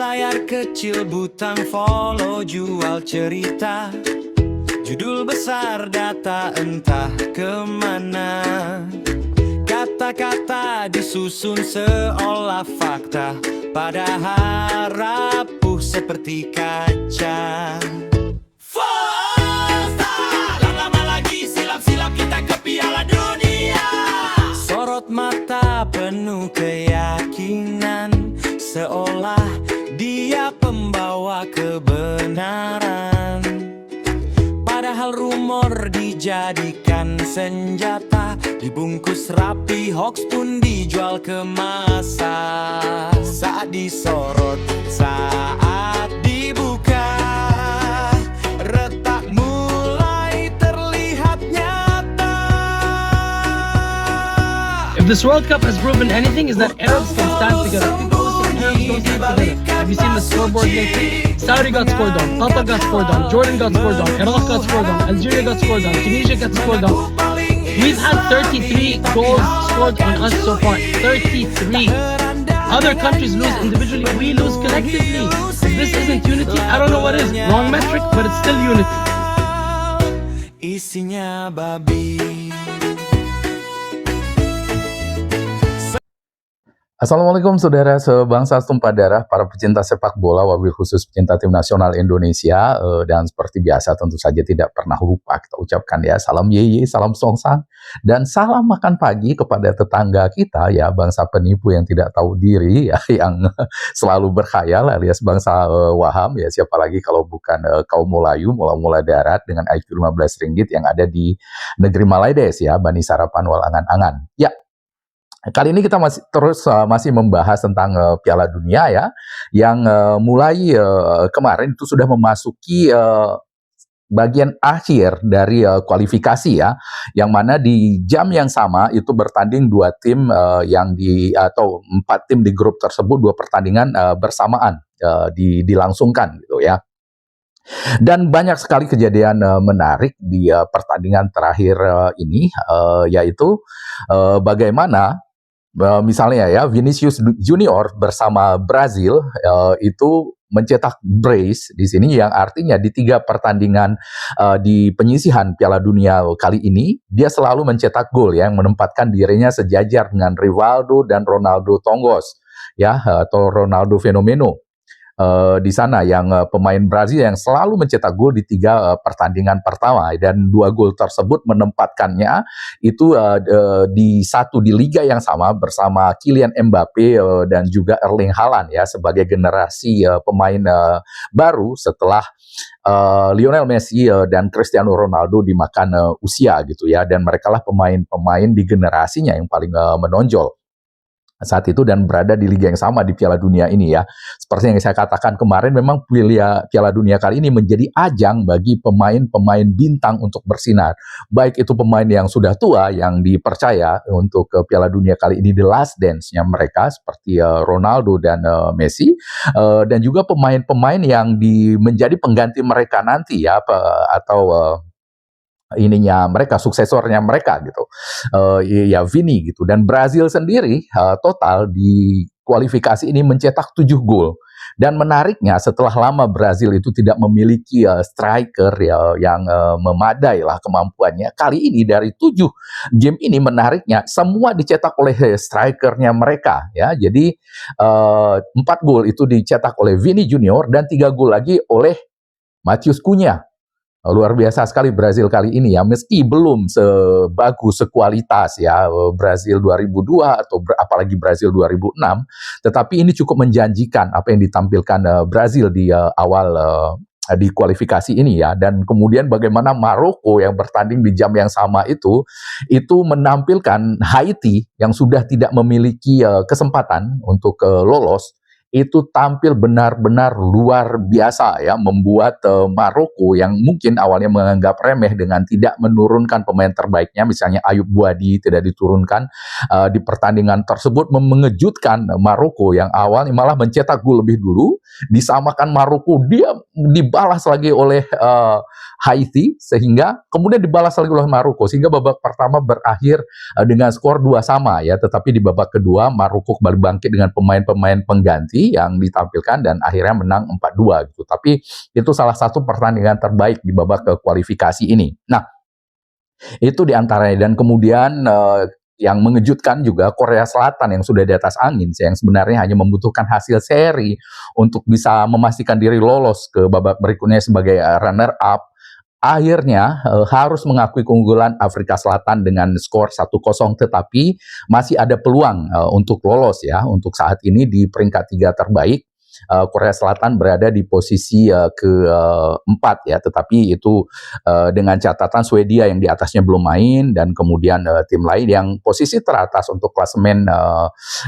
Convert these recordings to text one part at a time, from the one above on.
layar kecil butang follow jual cerita, judul besar data entah kemana. Kata-kata disusun seolah fakta, padahal rapuh seperti kaca. Lama-lama lagi silap-silap kita ke Piala Dunia. Sorot mata penuh keyakinan, seolah dia pembawa kebenaran. Padahal rumor dijadikan senjata, dibungkus rapi, hoax pun dijual ke massa. Saat disorot, saat dibuka, retak mulai terlihat nyata. If this World Cup has proven anything, is that Arabs can stand together. Arabs don't stand together. Have you seen the scoreboard lately? Saudi got scored on, Qatar got scored on, Jordan got scored on, Iraq got scored on, Algeria got scored on, Tunisia got scored on. We've had 33 goals scored on us so far. 33. Other countries lose individually, we lose collectively. If this isn't unity, I don't know what is. Wrong metric, but it's still unity. Isinya babi. Assalamualaikum saudara sebangsa setumpah darah, para pecinta sepak bola, wabil khusus pecinta tim nasional Indonesia, dan seperti biasa tentu saja tidak pernah lupa kita ucapkan ya salam yeye, salam songsang, dan salam makan pagi kepada tetangga kita ya, bangsa penipu yang tidak tahu diri ya, yang selalu berkhayal alias bangsa waham ya, siapa lagi kalau bukan kaum Melayu, mula-mula darat dengan IQ 15 ringgit yang ada di negeri Malaides ya, Bani Sarapan wal angan-angan. Ya. Kali ini kita masih membahas tentang Piala Dunia ya, yang mulai kemarin itu sudah memasuki bagian akhir dari kualifikasi ya, yang mana di jam yang sama itu bertanding dua tim atau 4 tim di grup tersebut, 2 pertandingan bersamaan dilangsungkan gitu ya. Dan banyak sekali kejadian menarik di pertandingan terakhir ini, yaitu bagaimana misalnya ya, Vinicius Junior bersama Brazil itu mencetak brace di sini, yang artinya di 3 pertandingan di penyisihan Piala Dunia kali ini dia selalu mencetak gol ya, yang menempatkan dirinya sejajar dengan Rivaldo dan Ronaldo Tongos ya, atau Ronaldo Fenomeno. Di sana yang pemain Brazil yang selalu mencetak gol di 3 pertandingan pertama, dan 2 gol tersebut menempatkannya itu di liga yang sama bersama Kylian Mbappe dan juga Erling Haaland ya, sebagai generasi pemain baru setelah Lionel Messi dan Cristiano Ronaldo dimakan usia gitu ya, dan mereka lah pemain-pemain di generasinya yang paling menonjol saat itu dan berada di liga yang sama di Piala Dunia ini ya. Seperti yang saya katakan kemarin, memang Piala Dunia kali ini menjadi ajang bagi pemain-pemain bintang untuk bersinar. Baik itu pemain yang sudah tua yang dipercaya untuk Piala Dunia kali ini, the last dance-nya mereka seperti Ronaldo dan Messi, dan juga pemain-pemain yang menjadi pengganti mereka nanti ya, atau mereka suksesornya mereka gitu, ya Vini gitu. Dan Brazil sendiri total di kualifikasi ini mencetak 7 gol. Dan menariknya, setelah lama Brazil itu tidak memiliki striker ya, yang memadai lah kemampuannya, kali ini dari 7 game ini menariknya semua dicetak oleh strikernya mereka ya. Jadi 4 gol itu dicetak oleh Vini Junior dan 3 gol lagi oleh Matheus Cunha. Luar biasa sekali Brazil kali ini ya, meski belum sebagus sekualitas ya Brazil 2002 atau apalagi Brazil 2006, tetapi ini cukup menjanjikan apa yang ditampilkan Brazil di awal di kualifikasi ini ya. Dan kemudian bagaimana Maroko yang bertanding di jam yang sama itu menampilkan Haiti yang sudah tidak memiliki kesempatan untuk lolos, itu tampil benar-benar luar biasa ya, membuat Maroko yang mungkin awalnya menganggap remeh dengan tidak menurunkan pemain terbaiknya, misalnya Ayub Buadi tidak diturunkan di pertandingan tersebut, mengejutkan Maroko yang awalnya malah mencetak gol lebih dulu, disamakan Maroko, dia dibalas lagi oleh Haiti, sehingga kemudian dibalas lagi oleh Maroko, sehingga babak pertama berakhir dengan skor 2-2 ya. Tetapi di babak kedua Maroko kembali bangkit dengan pemain-pemain pengganti Messi yang ditampilkan dan akhirnya menang 4-2 gitu. Tapi itu salah satu pertandingan terbaik di babak kualifikasi ini. Nah, itu diantaranya. Dan kemudian yang mengejutkan juga Korea Selatan yang sudah di atas angin, yang sebenarnya hanya membutuhkan hasil seri untuk bisa memastikan diri lolos ke babak berikutnya sebagai runner up. Akhirnya harus mengakui keunggulan Afrika Selatan dengan skor 1-0, tetapi masih ada peluang untuk lolos ya. Untuk saat ini di peringkat 3 terbaik, Korea Selatan berada di posisi keempat ya, tetapi itu dengan catatan Swedia yang di atasnya belum main, dan kemudian tim lain yang posisi teratas untuk klasemen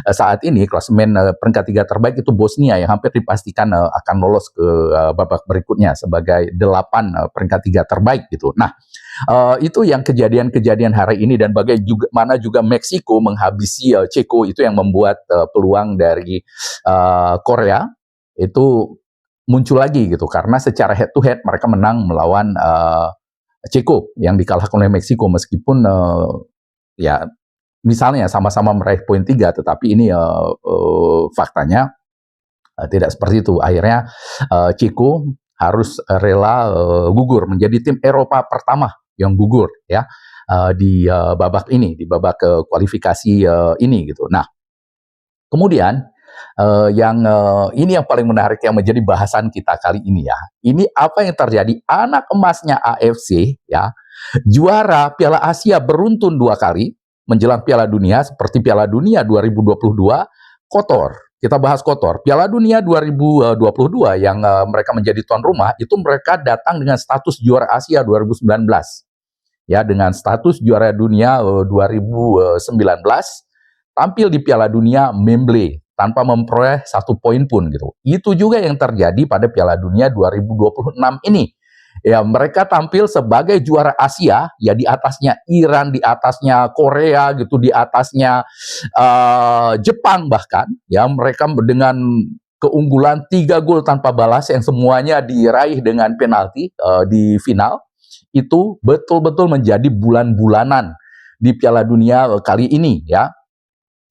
saat ini, klasemen peringkat 3 terbaik itu Bosnia yang hampir dipastikan akan lolos ke babak berikutnya sebagai 8 peringkat 3 terbaik gitu. Nah, itu yang kejadian-kejadian hari ini, dan bagaimana juga Meksiko menghabisi Ceko, itu yang membuat peluang dari Korea itu muncul lagi gitu, karena secara head to head mereka menang melawan Ceko yang dikalahkan oleh Meksiko, meskipun ya misalnya sama-sama meraih poin 3, tetapi ini faktanya tidak seperti itu. Akhirnya Ceko harus rela gugur, menjadi tim Eropa pertama yang gugur ya di babak ini, di babak kualifikasi ini gitu. Nah, kemudian ini yang paling menarik yang menjadi bahasan kita kali ini ya. Ini apa yang terjadi, anak emasnya AFC ya, juara Piala Asia beruntun 2 kali menjelang Piala Dunia, seperti Piala Dunia 2022 kotor. Kita bahas kotor. Piala Dunia 2022 yang mereka menjadi tuan rumah, itu mereka datang dengan status juara Asia 2019. Ya, dengan status juara dunia 2019, tampil di Piala Dunia memble tanpa memperoleh 1 poin pun gitu. Itu juga yang terjadi pada Piala Dunia 2026 ini. Ya, mereka tampil sebagai juara Asia, ya di atasnya Iran, di atasnya Korea gitu, di atasnya Jepang bahkan. Ya, mereka dengan keunggulan 3 gol tanpa balas yang semuanya diraih dengan penalti di final, itu betul-betul menjadi bulan-bulanan di Piala Dunia kali ini ya.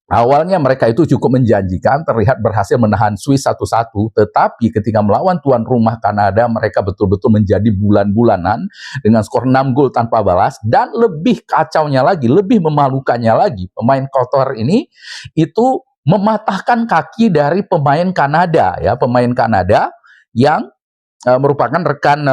Awalnya mereka itu cukup menjanjikan, terlihat berhasil menahan Swiss 1-1, tetapi ketika melawan tuan rumah Kanada, mereka betul-betul menjadi bulan-bulanan dengan skor 6 gol tanpa balas, dan lebih kacaunya lagi, lebih memalukannya lagi, pemain kotor ini itu mematahkan kaki dari pemain Kanada ya, pemain Kanada yang merupakan rekan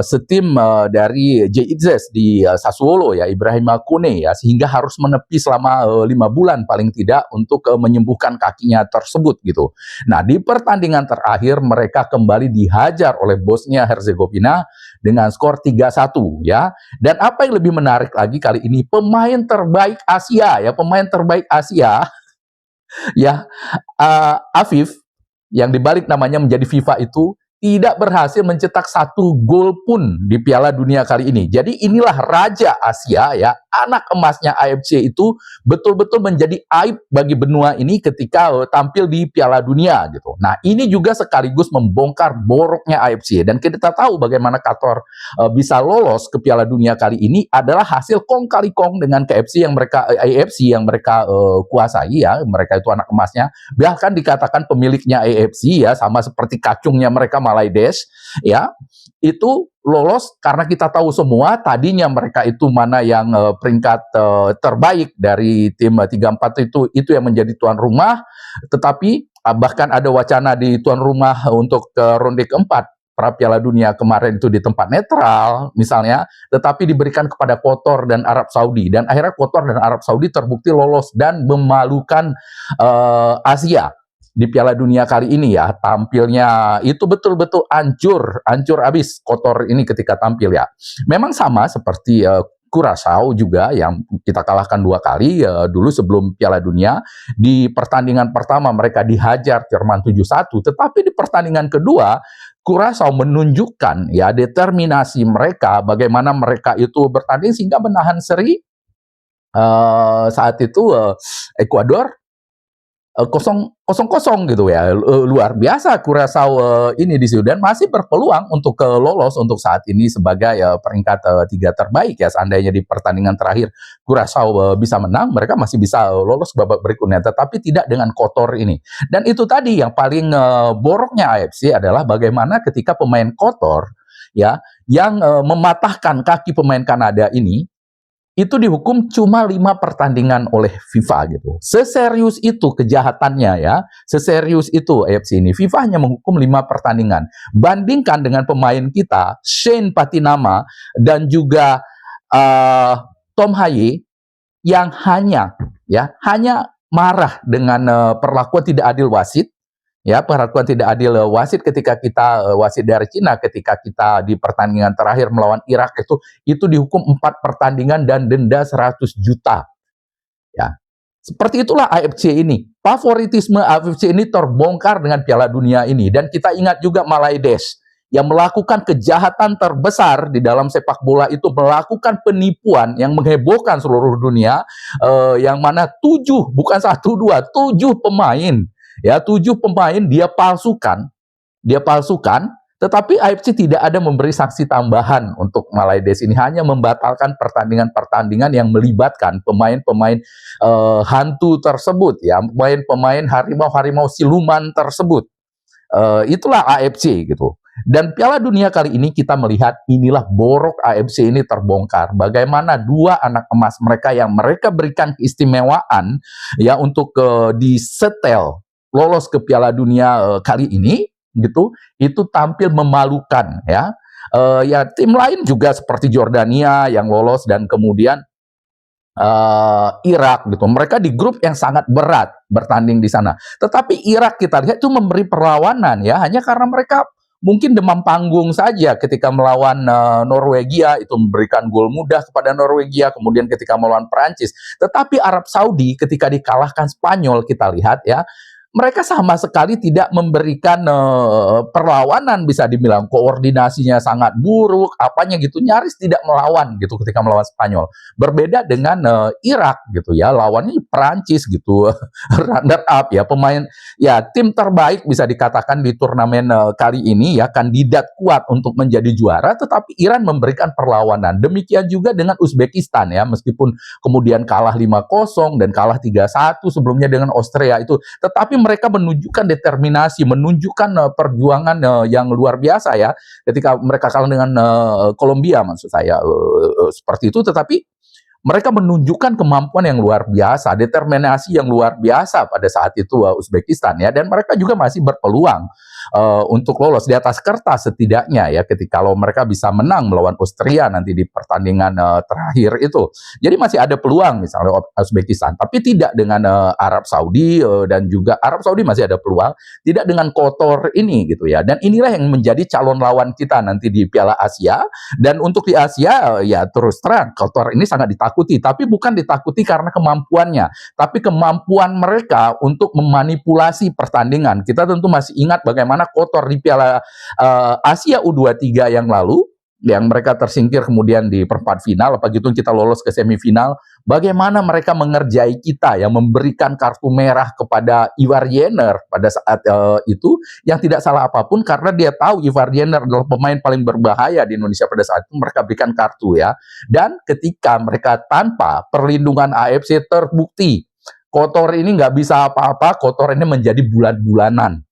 setim dari JITZES di Sassuolo ya, Ibrahim Kone ya, sehingga harus menepi selama 5 bulan paling tidak untuk menyembuhkan kakinya tersebut gitu. Nah, di pertandingan terakhir mereka kembali dihajar oleh Bosnia Herzegovina dengan skor 3-1 ya. Dan apa yang lebih menarik lagi kali ini, pemain terbaik Asia ya, pemain terbaik Asia ya, Afif, yang dibalik namanya menjadi FIFA itu, tidak berhasil mencetak 1 gol pun di Piala Dunia kali ini. Jadi inilah raja Asia ya, anak emasnya AFC itu betul-betul menjadi aib bagi benua ini ketika tampil di Piala Dunia gitu. Nah, ini juga sekaligus membongkar boroknya AFC, dan kita tahu bagaimana Qatar bisa lolos ke Piala Dunia kali ini adalah hasil kong kali kong dengan AFC yang mereka kuasai ya. Mereka itu anak emasnya, bahkan dikatakan pemiliknya AFC ya, sama seperti kacungnya mereka Malaidesh ya, itu lolos karena kita tahu semua tadinya mereka itu mana yang peringkat terbaik dari tim 3-4 itu yang menjadi tuan rumah, tetapi bahkan ada wacana di tuan rumah untuk ronde keempat pra Piala Dunia kemarin itu di tempat netral misalnya, tetapi diberikan kepada Qatar dan Arab Saudi, dan akhirnya Qatar dan Arab Saudi terbukti lolos dan memalukan Asia di Piala Dunia kali ini ya. Tampilnya itu betul-betul hancur abis Qatar ini ketika tampil ya. Memang sama seperti Curaçao juga yang kita kalahkan 2 kali dulu sebelum Piala Dunia. Di pertandingan pertama mereka dihajar Jerman 7-1, tetapi di pertandingan kedua Curaçao menunjukkan ya determinasi mereka, bagaimana mereka itu bertanding sehingga menahan seri saat itu Ekuador kosong gitu ya. Luar biasa Curaçao ini di situ dan masih berpeluang untuk lolos untuk saat ini sebagai peringkat 3 terbaik ya. Seandainya di pertandingan terakhir Curaçao bisa menang, mereka masih bisa lolos babak berikutnya, tetapi tidak dengan kotor ini. Dan itu tadi yang paling boroknya AFC adalah bagaimana ketika pemain kotor ya yang mematahkan kaki pemain Kanada ini itu dihukum cuma 5 pertandingan oleh FIFA gitu. Seserius itu kejahatannya ya, seserius itu AFC ini. FIFA hanya menghukum 5 pertandingan. Bandingkan dengan pemain kita, Shane Patinama dan juga Tom Haye yang hanya marah dengan perlakuan tidak adil wasit. Ya, perlakuan tidak adil wasit ketika kita wasit dari Cina ketika kita di pertandingan terakhir melawan Irak itu dihukum 4 pertandingan dan denda 100 juta. Ya. Seperti itulah AFC ini. Favoritisme AFC ini terbongkar dengan Piala Dunia ini dan kita ingat juga Malaides yang melakukan kejahatan terbesar di dalam sepak bola itu, melakukan penipuan yang menghebohkan seluruh dunia, yang mana 7 bukan 1 2 7 pemain. Ya, 7 pemain dia palsukan, tetapi AFC tidak ada memberi sanksi tambahan untuk Malaides ini, hanya membatalkan pertandingan-pertandingan yang melibatkan pemain-pemain hantu tersebut, ya, pemain-pemain harimau-harimau siluman tersebut. Itulah AFC gitu. Dan Piala Dunia kali ini kita melihat inilah borok AFC ini terbongkar. Bagaimana 2 anak emas mereka yang mereka berikan keistimewaan ya untuk disetel lolos ke Piala Dunia kali ini gitu, itu tampil memalukan ya. Ya tim lain juga seperti Jordania yang lolos dan kemudian Irak gitu. Mereka di grup yang sangat berat bertanding di sana. Tetapi Irak kita lihat itu memberi perlawanan ya, hanya karena mereka mungkin demam panggung saja ketika melawan Norwegia, itu memberikan gol mudah kepada Norwegia, kemudian ketika melawan Prancis. Tetapi Arab Saudi ketika dikalahkan Spanyol kita lihat ya, mereka sama sekali tidak memberikan perlawanan, bisa dibilang koordinasinya sangat buruk, apanya gitu, nyaris tidak melawan gitu ketika melawan Spanyol. Berbeda dengan Irak gitu ya, lawannya Prancis gitu, runner up ya, pemain ya tim terbaik bisa dikatakan di turnamen kali ini ya, kandidat kuat untuk menjadi juara, tetapi Iran memberikan perlawanan. Demikian juga dengan Uzbekistan ya, meskipun kemudian kalah 5-0 dan kalah 3-1 sebelumnya dengan Austria itu, tetapi mereka menunjukkan determinasi, menunjukkan perjuangan yang luar biasa ya ketika mereka kalah dengan Kolombia, maksud saya seperti itu. Tetapi mereka menunjukkan kemampuan yang luar biasa, determinasi yang luar biasa pada saat itu Uzbekistan ya, dan mereka juga masih berpeluang untuk lolos di atas kertas setidaknya ya, ketika kalau mereka bisa menang melawan Austria nanti di pertandingan terakhir itu. Jadi masih ada peluang misalnya Uzbekistan, tapi tidak dengan Arab Saudi, dan juga Arab Saudi masih ada peluang, tidak dengan kotor ini gitu ya. Dan inilah yang menjadi calon lawan kita nanti di Piala Asia. Dan untuk di Asia ya terus terang kotor ini sangat ditakuti, tapi bukan ditakuti karena kemampuannya, tapi kemampuan mereka untuk memanipulasi pertandingan. Kita tentu masih ingat bagaimana kotor di Piala Asia U23 yang lalu, yang mereka tersingkir kemudian di perempat final, apa gitu kita lolos ke semifinal. Bagaimana mereka mengerjai kita, yang memberikan kartu merah kepada Ivar Jenner pada saat itu, yang tidak salah apapun karena dia tahu Ivar Jenner adalah pemain paling berbahaya di Indonesia pada saat itu, mereka berikan kartu ya. Dan ketika mereka tanpa perlindungan AFC terbukti kotor ini nggak bisa apa-apa, kotor ini menjadi bulan-bulanan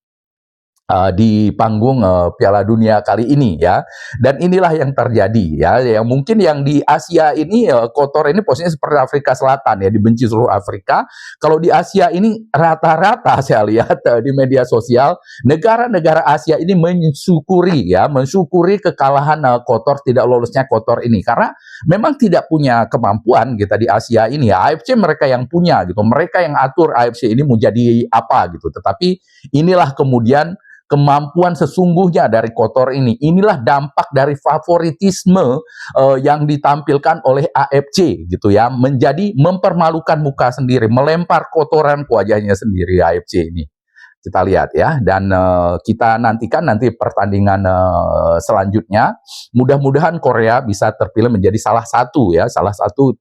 di panggung Piala Dunia kali ini ya. Dan inilah yang terjadi ya, yang mungkin yang di Asia ini kotor ini posisinya seperti Afrika Selatan ya, dibenci seluruh Afrika. Kalau di Asia ini rata-rata saya lihat di media sosial, negara-negara Asia ini mensyukuri kekalahan kotor, tidak lolosnya kotor ini, karena memang tidak punya kemampuan kita di Asia ini ya. AFC mereka yang punya gitu, mereka yang atur AFC ini mau jadi apa gitu. Tetapi inilah kemudian kemampuan sesungguhnya dari kotor ini. Inilah dampak dari favoritisme yang ditampilkan oleh AFC gitu ya, menjadi mempermalukan muka sendiri, melempar kotoran ke wajahnya sendiri AFC ini. kita lihat ya, dan kita nantikan nanti pertandingan selanjutnya. Mudah-mudahan Korea bisa terpilih menjadi salah satu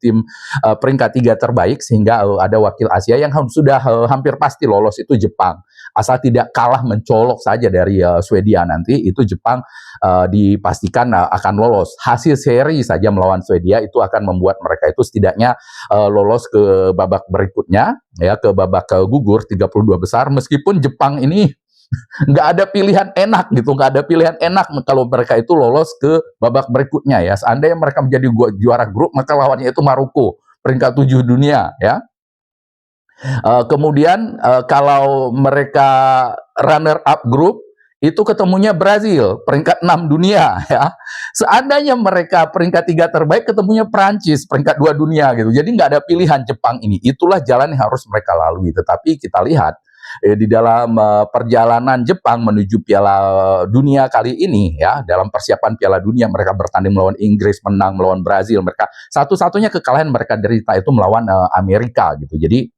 tim peringkat 3 terbaik, sehingga ada wakil Asia yang sudah hampir pasti lolos itu Jepang. Asal tidak kalah mencolok saja dari Swedia nanti, itu Jepang dipastikan akan lolos. Hasil seri saja melawan Swedia itu akan membuat mereka itu setidaknya lolos ke babak berikutnya, ya, ke babak gugur 32 besar. Meskipun Jepang ini nggak ada pilihan enak gitu, nggak ada pilihan enak kalau mereka itu lolos ke babak berikutnya ya. Seandainya mereka menjadi juara grup, maka lawannya itu Maroko, peringkat 7 dunia ya. Kemudian kalau mereka runner up grup, itu ketemunya Brazil, peringkat 6 dunia ya. Seandainya mereka peringkat 3 terbaik, ketemunya Prancis, peringkat 2 dunia gitu. Jadi nggak ada pilihan Jepang ini. Itulah jalan yang harus mereka lalui. Tetapi kita lihat di dalam perjalanan Jepang menuju Piala Dunia kali ini ya, dalam persiapan Piala Dunia mereka bertanding melawan Inggris, menang melawan Brazil. Mereka satu-satunya kekalahan mereka derita itu melawan Amerika gitu. Jadi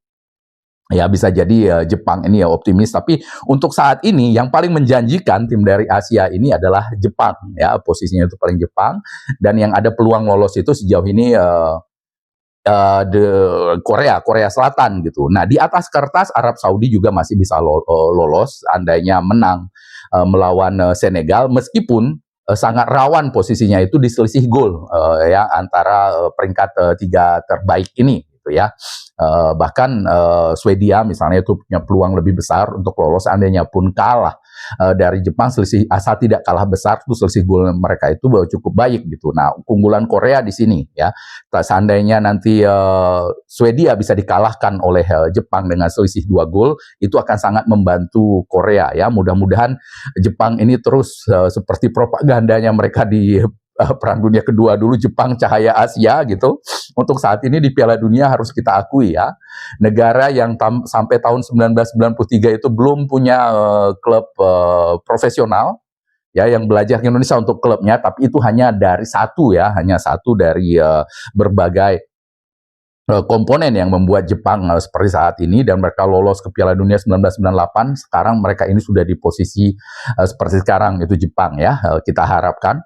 ya bisa jadi Jepang ini ya optimis, tapi untuk saat ini yang paling menjanjikan tim dari Asia ini adalah Jepang ya, posisinya itu paling Jepang, dan yang ada peluang lolos itu sejauh ini Korea Selatan gitu. Nah, di atas kertas Arab Saudi juga masih bisa lolos andainya menang melawan Senegal, meskipun sangat rawan posisinya itu di selisih gol ya antara peringkat 3 terbaik ini gitu ya. Bahkan Swedia misalnya itu punya peluang lebih besar untuk lolos, seandainya pun kalah dari Jepang, selisih asal tidak kalah besar itu selisih gol mereka itu cukup baik gitu. Nah, keunggulan Korea di sini ya, seandainya nanti Swedia bisa dikalahkan oleh Jepang dengan selisih 2 gol, itu akan sangat membantu Korea ya. Mudah-mudahan Jepang ini terus seperti propagandanya mereka di Perang Dunia Kedua dulu, Jepang cahaya Asia gitu. Untuk saat ini di Piala Dunia harus kita akui ya, negara yang sampai tahun 1993 itu belum punya klub profesional ya yang belajar ke Indonesia untuk klubnya, tapi itu hanya dari hanya satu dari berbagai komponen yang membuat Jepang seperti saat ini, dan mereka lolos ke Piala Dunia 1998. Sekarang mereka ini sudah di posisi seperti sekarang itu Jepang ya. Kita harapkan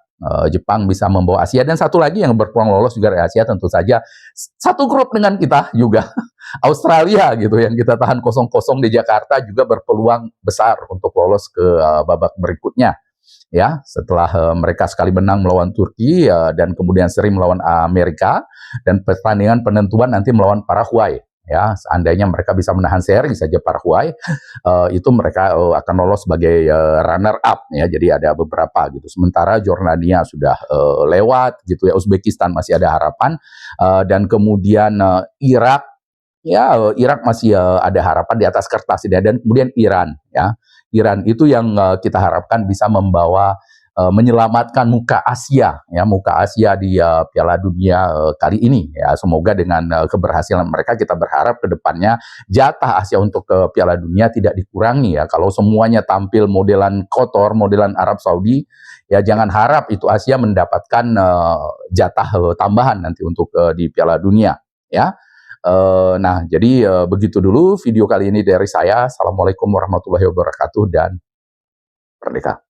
Jepang bisa membawa Asia, dan satu lagi yang berpeluang lolos juga dari Asia tentu saja satu grup dengan kita juga Australia gitu, yang kita tahan 0-0 di Jakarta, juga berpeluang besar untuk lolos ke babak berikutnya ya, setelah mereka sekali menang melawan Turki dan kemudian seri melawan Amerika, dan pertandingan penentuan nanti melawan Paraguay ya. Seandainya mereka bisa menahan seri saja Paraguay, itu mereka akan lolos sebagai runner up ya. Jadi ada beberapa gitu. Sementara Jordania sudah lewat gitu ya. Uzbekistan masih ada harapan, dan kemudian Irak ya, Irak masih ada harapan di atas kertas ya. Dan kemudian Iran ya. Iran itu yang kita harapkan bisa membawa menyelamatkan muka Asia di Piala Dunia kali ini ya. Semoga dengan keberhasilan mereka, kita berharap ke depannya jatah Asia untuk ke Piala Dunia tidak dikurangi ya. Kalau semuanya tampil modelan kotor, modelan Arab Saudi ya, jangan harap itu Asia mendapatkan jatah tambahan nanti untuk di Piala Dunia ya. Nah, jadi begitu dulu video kali ini dari saya. Assalamualaikum warahmatullahi wabarakatuh, dan merdeka.